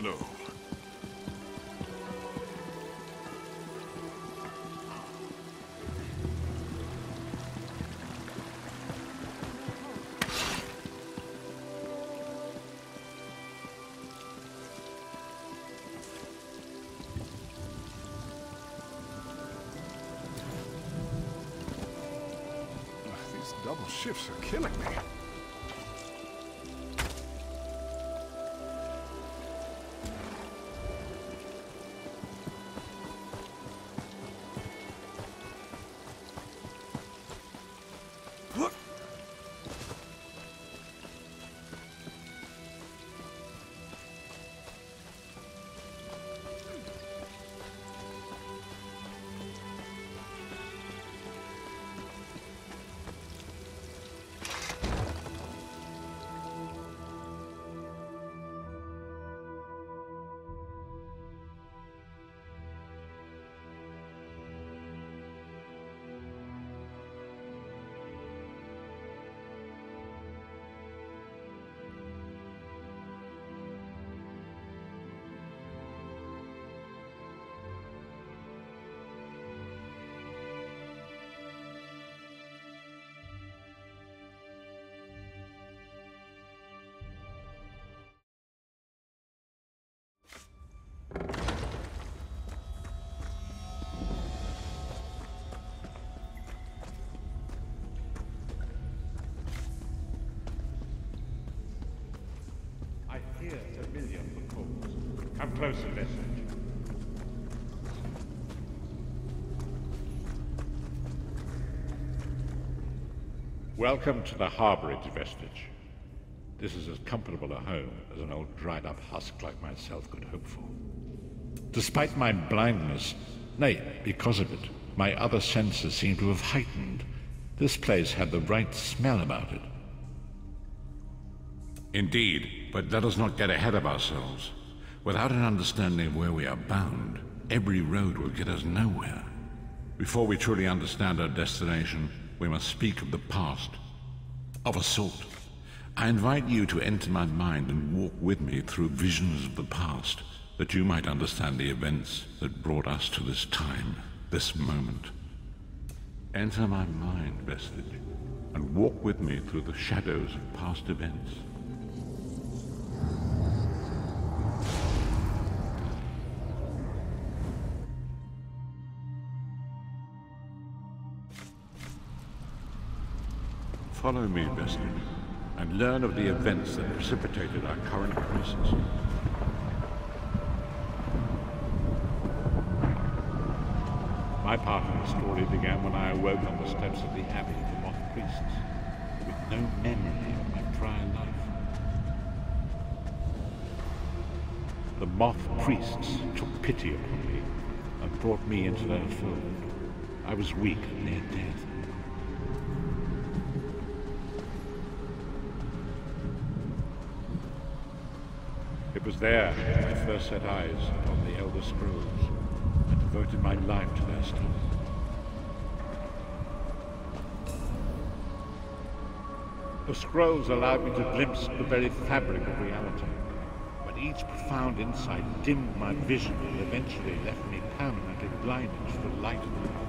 Hello. These double shifts are killing me. Here's familiar for calls. Come closer, Vizcious. Welcome to the harborage, Vizcious. This is as comfortable a home as an old dried-up husk like myself could hope for. Despite my blindness, nay, because of it, my other senses seem to have heightened. This place had the right smell about it. Indeed, but let us not get ahead of ourselves. Without an understanding of where we are bound, every road will get us nowhere. Before we truly understand our destination, we must speak of the past. Of a sort. I invite you to enter my mind and walk with me through visions of the past, that you might understand the events that brought us to this time, this moment. Enter my mind, Vizcious, and walk with me through the shadows of past events. Follow me, Vizcious, and learn of the events that precipitated our current crisis. My part of the story began when I awoke on the steps of the Abbey of the Moth Priests, with no memory of my prior life. The Moth Priests took pity upon me and brought me into their fold. I was weak and near death. It was there I first set eyes upon the Elder Scrolls and devoted my life to their study. The scrolls allowed me to glimpse the very fabric of reality, but each profound insight dimmed my vision and eventually left me permanently blinded to the light of the world.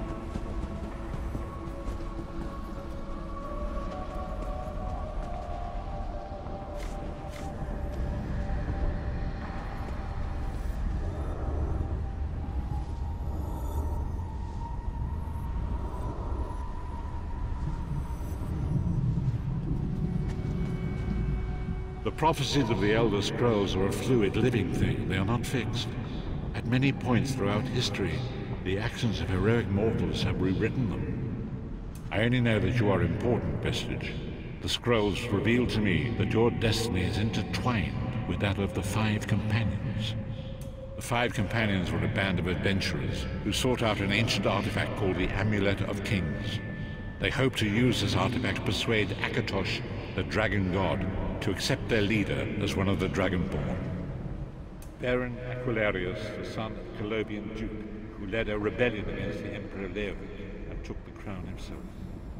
The prophecies of the Elder Scrolls are a fluid, living thing. They are not fixed. At many points throughout history, the actions of heroic mortals have rewritten them. I only know that you are important, Vizcious. The scrolls reveal to me that your destiny is intertwined with that of the Five Companions. The Five Companions were a band of adventurers who sought out an ancient artifact called the Amulet of Kings. They hoped to use this artifact to persuade Akatosh, the dragon god, to accept their leader as one of the Dragonborn. Baron Aquilarius, the son of a Colobian duke, who led a rebellion against the Emperor Leovic and took the crown himself.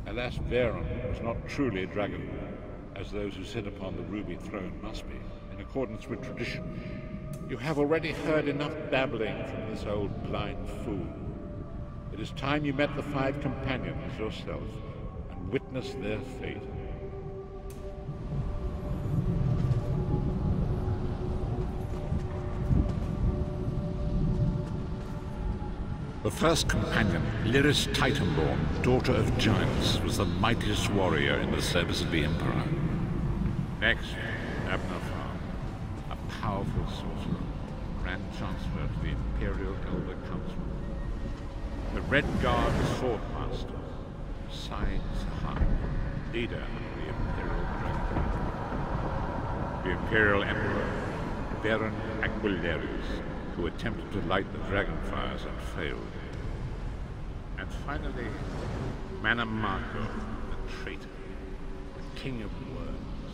Alas, Baron was not truly a Dragonborn, as those who sit upon the ruby throne must be, in accordance with tradition. You have already heard enough babbling from this old blind fool. It is time you met the 5 companions yourself and witnessed their fate. The first companion, Lyris Titanborn, daughter of giants, was the mightiest warrior in the service of the Emperor. Next, Abner, a powerful sorcerer, Grand Chancellor to the Imperial Elder Council. The Red Guard Swordmaster, Sai-Sahan, leader of the Imperial Dragon. The Imperial Emperor, Baron Aquilarius, who attempted to light the dragonfires and failed. And finally, Manamako, the traitor, the king of worms,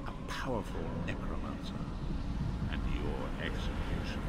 a powerful necromancer, and your execution.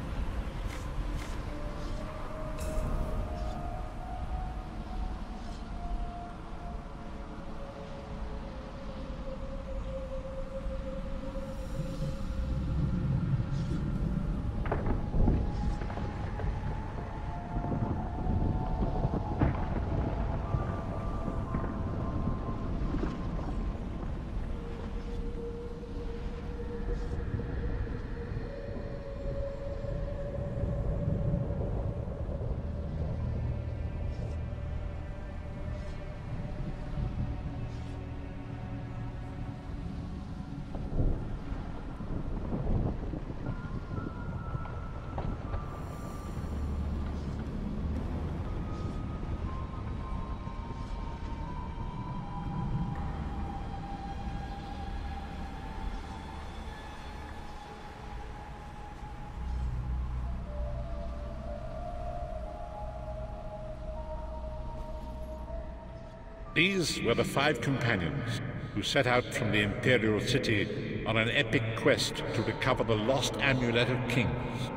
These were the 5 companions who set out from the Imperial City on an epic quest to recover the lost Amulet of Kings.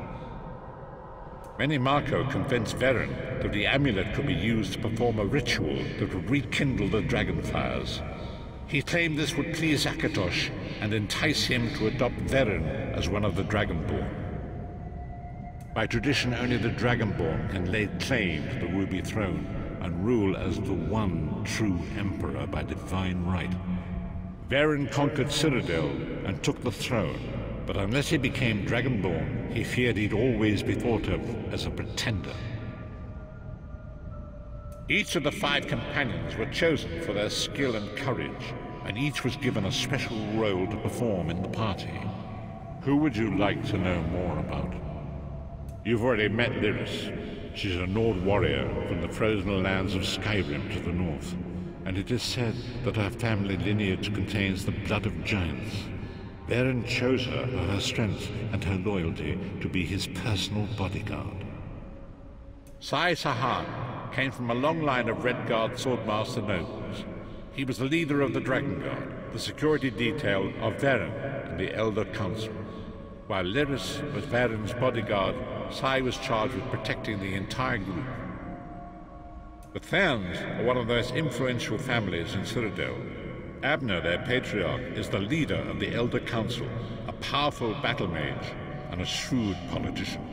Manamako convinced Varen that the amulet could be used to perform a ritual that would rekindle the dragonfires. He claimed this would please Akatosh and entice him to adopt Varen as one of the Dragonborn. By tradition, only the Dragonborn can lay claim to the Ruby Throne and rule as the one true Emperor by divine right. Varen conquered Cyrodiil and took the throne, but unless he became Dragonborn, he feared he'd always be thought of as a pretender. Each of the 5 companions were chosen for their skill and courage, and each was given a special role to perform in the party. Who would you like to know more about? You've already met Lyris. She's a Nord warrior from the frozen lands of Skyrim to the north, and it is said that her family lineage contains the blood of giants. Varen chose her for her strength and her loyalty to be his personal bodyguard. Sai-Sahan came from a long line of Red Guard Swordmaster nobles. He was the leader of the Dragon Guard, the security detail of Varen and the Elder Council. While Lyris was Varen's bodyguard, Sai was charged with protecting the entire group. The Therns are one of the most influential families in Cyrodiil. Abner, their patriarch, is the leader of the Elder Council, a powerful battle mage and a shrewd politician.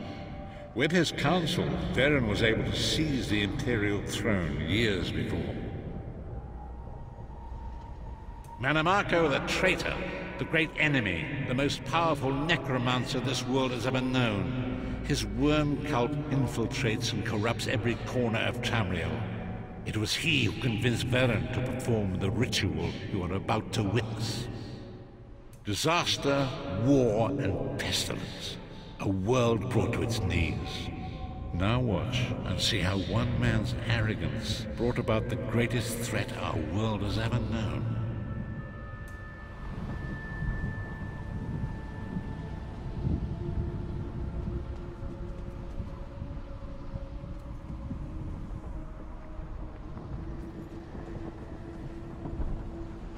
With his council, Varen was able to seize the Imperial throne years before. Manamako the traitor, the great enemy, the most powerful necromancer this world has ever known. His worm cult infiltrates and corrupts every corner of Tamriel. It was he who convinced Varen to perform the ritual you are about to witness. Disaster, war, and pestilence. A world brought to its knees. Now watch and see how one man's arrogance brought about the greatest threat our world has ever known.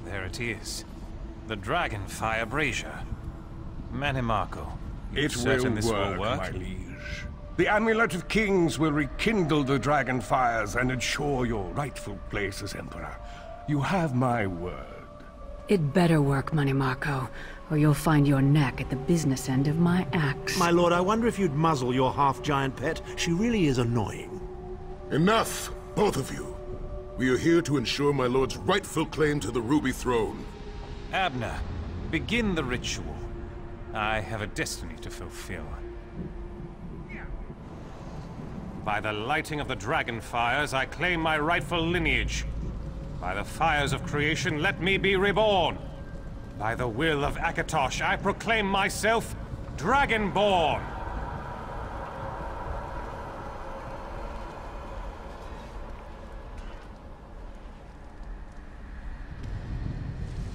There it is. The Dragonfire Brazier. Manamako. It will work, my liege. The Amulet of Kings will rekindle the dragonfires and ensure your rightful place as Emperor. You have my word. It better work, Manamako, or you'll find your neck at the business end of my axe. My lord, I wonder if you'd muzzle your half-giant pet. She really is annoying. Enough, both of you. We are here to ensure my lord's rightful claim to the Ruby Throne. Abner, begin the ritual. I have a destiny to fulfill. By the lighting of the dragon fires, I claim my rightful lineage. By the fires of creation, let me be reborn. By the will of Akatosh, I proclaim myself Dragonborn.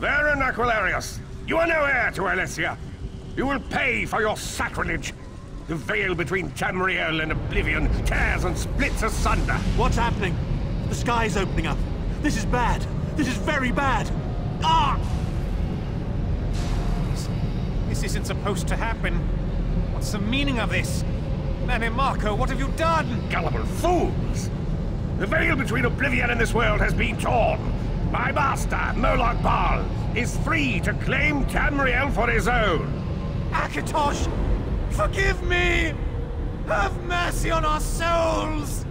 Varen Aquilarius, you are no heir to Alessia. You will pay for your sacrilege. The veil between Tamriel and Oblivion tears and splits asunder. What's happening? The sky's opening up. This is bad. This is very bad. Ah! This isn't supposed to happen. What's the meaning of this? Marco, what have you done? Gullible fools! The veil between Oblivion and this world has been torn. My master, Molag Bal, is free to claim Tamriel for his own. Akatosh, forgive me! Have mercy on our souls!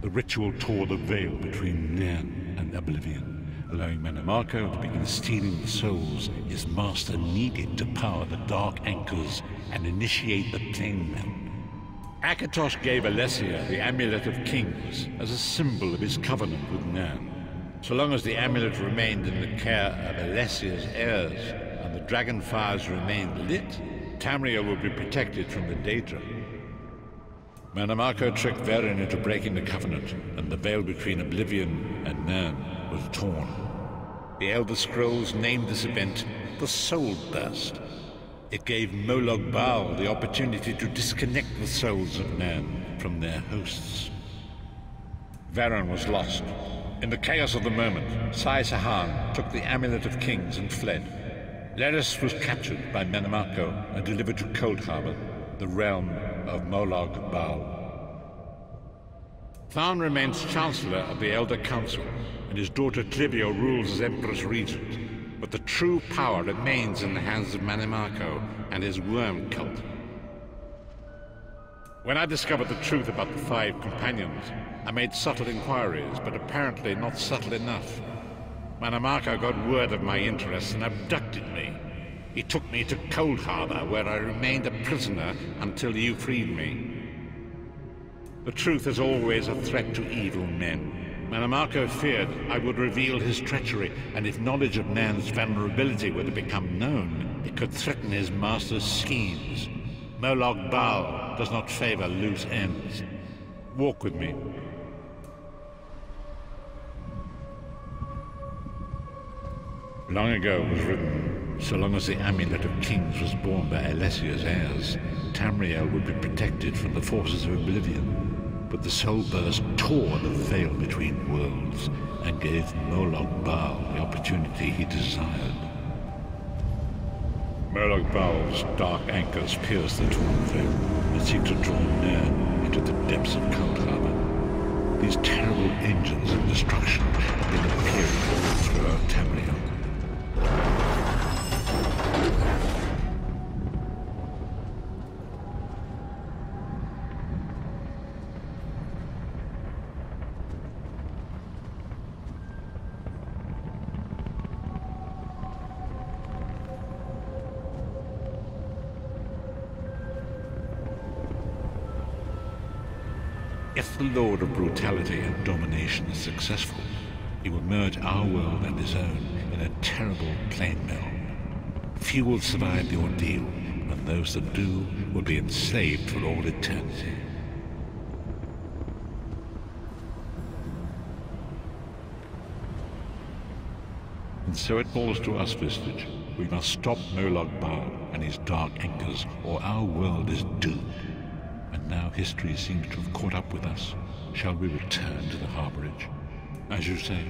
The ritual tore the veil between Nan and Oblivion, allowing Marco to begin stealing the souls his master needed to power the Dark Anchors and initiate the Plainmen. Akatosh gave Alessia the Amulet of Kings as a symbol of his covenant with Nan. So long as the amulet remained in the care of Alessia's heirs and the dragon fires remained lit, Tamriel would be protected from the Daedra. Marco tricked Varen into breaking the covenant, and the veil between Oblivion and Nan was torn. The Elder Scrolls named this event the Soul Burst. It gave Molag Bal the opportunity to disconnect the souls of Nan from their hosts. Varen was lost. In the chaos of the moment, Sai Sahan took the Amulet of Kings and fled. Leris was captured by Marco and delivered to Cold Harbor, the realm of Molag Bal. Tharn remains Chancellor of the Elder Council, and his daughter Clivio rules as Empress Regent. But the true power remains in the hands of Marco and his worm cult. When I discovered the truth about the 5 companions, I made subtle inquiries, but apparently not subtle enough. Marco got word of my interests and abducted me. He took me to Cold Harbor, where I remained a prisoner until you freed me. The truth is always a threat to evil men. Marco feared I would reveal his treachery, and if knowledge of Nan's vulnerability were to become known, it could threaten his master's schemes. Molag Bal does not favor loose ends. Walk with me. Long ago it was written, so long as the Amulet of Kings was borne by Alessia's heirs, Tamriel would be protected from the forces of Oblivion. But the Soul Burst tore the veil between worlds and gave Molag Bal the opportunity he desired. Molag Bal's dark anchors pierce the torn veil and seek to draw Nan into the depths of Cold Harbor. These terrible engines of destruction have been appearing all throughout Tamriel. If the Lord of Brutality and Domination is successful, he will merge our world and his own in a terrible plain meld. Few will survive the ordeal, and those that do will be enslaved for all eternity. And so it falls to us, Vizcious. We must stop Molag Bal and his dark anchors, or our world is doomed. And now history seems to have caught up with us. Shall we return to the harborage? As you say,